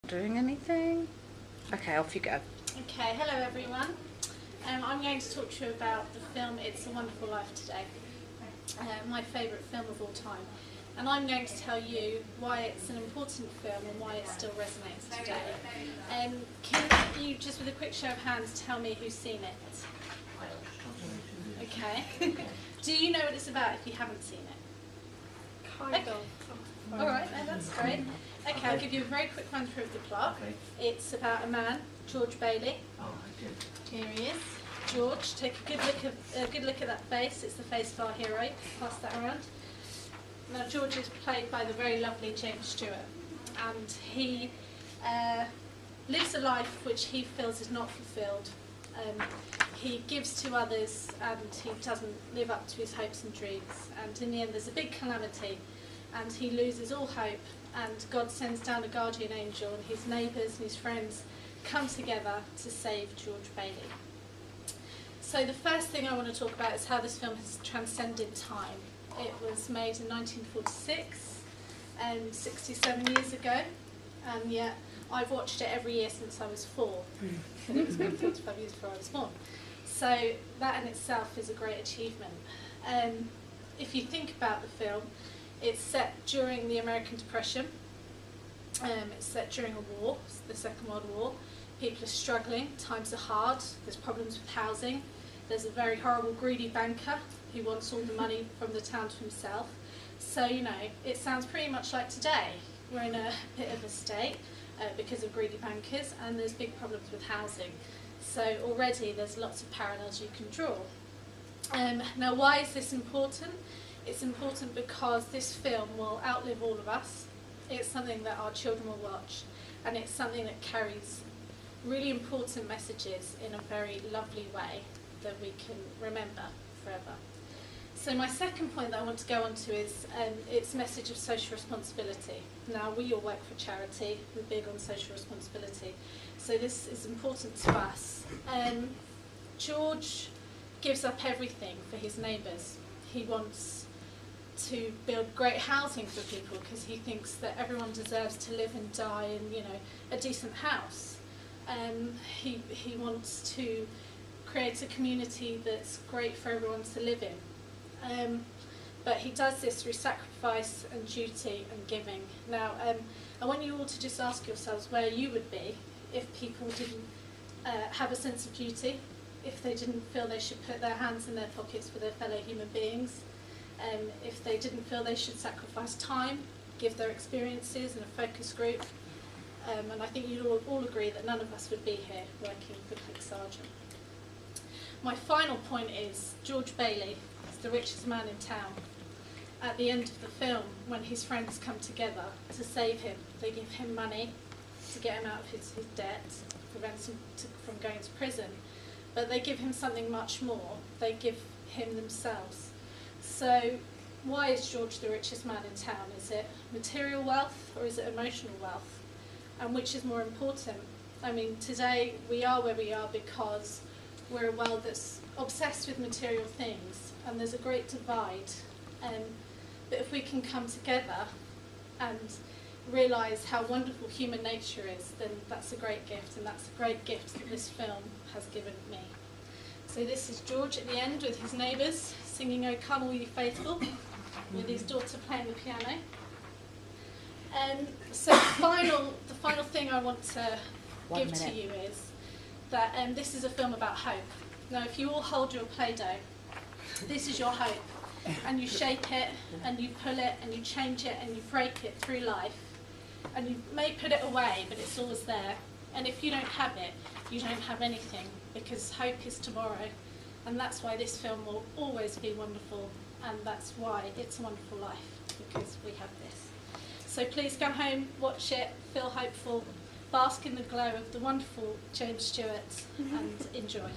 Doing anything? Okay, off you go. Okay, hello everyone. I'm going to talk to you about the film It's a Wonderful Life today, my favourite film of all time. And I'm going to tell you why it's an important film and why it still resonates today. Can you, just with a quick show of hands, tell me who's seen it? Okay. Do you know what it's about if you haven't seen it? Kind of. Alright, no, that's great. Okay, I'll give you a very quick run through of the plot. Okay. It's about a man, George Bailey. Oh, okay. Here he is. George, take a good look at that face. It's the face of our hero. Pass that around. Now, George is played by the very lovely James Stewart, and he lives a life which he feels is not fulfilled. He gives to others, and he doesn't live up to his hopes and dreams. And in the end, there's a big calamity, and he loses all hope. And God sends down a guardian angel, and his neighbours and his friends come together to save George Bailey. So the first thing I want to talk about is how this film has transcended time. It was made in 1946, 67 years ago, and yet I've watched it every year since I was 4, and it was made 45 years before I was born. So that in itself is a great achievement. If you think about the film, it's set during the American Depression. It's set during a war, the Second World War. People are struggling, times are hard, there's problems with housing. There's a very horrible, greedy banker who wants all the money from the town to himself. So, you know, it sounds pretty much like today. We're in a bit of a state because of greedy bankers, and there's big problems with housing. So already there's lots of parallels you can draw. Now, why is this important? It's important because this film will outlive all of us. It's something that our children will watch, and it's something that carries really important messages in a very lovely way that we can remember forever. So my second point that I want to go on to is its message of social responsibility. Now, we all work for charity, we're big on social responsibility, so this is important to us. George gives up everything for his neighbours. He wants to build great housing for people because he thinks that everyone deserves to live and die in, you know, a decent house. He wants to create a community that's great for everyone to live in. But he does this through sacrifice and duty and giving. Now, I want you all to just ask yourselves where you would be if people didn't have a sense of duty, if they didn't feel they should put their hands in their pockets for their fellow human beings, if they didn't feel they should sacrifice time, give their experiences in a focus group. And I think you'd all agree that none of us would be here working for Click Sergeant. My final point is George Bailey is the richest man in town. At the end of the film, when his friends come together to save him, they give him money to get him out of his debt, prevent him from going to prison, but they give him something much more. They give him themselves. So why is George the richest man in town? Is it material wealth or is it emotional wealth? And which is more important? I mean, today we are where we are because we're a world that's obsessed with material things, and there's a great divide. But if we can come together and realise how wonderful human nature is, then that's a great gift, and that's a great gift that this film has given me. So this is George at the end with his neighbours singing "O Come All You Faithful," with his daughter playing the piano. So the final thing I want to give to you is that this is a film about hope. Now, if you all hold your Play-Doh, this is your hope, and you shape it, and you pull it, and you change it, and you break it through life, and you may put it away, but it's always there. And if you don't have it, you don't have anything, because hope is tomorrow, and that's why this film will always be wonderful, and that's why It's a Wonderful Life, because we have this. So please come home, watch it, feel hopeful, bask in the glow of the wonderful James Stewart, and enjoy.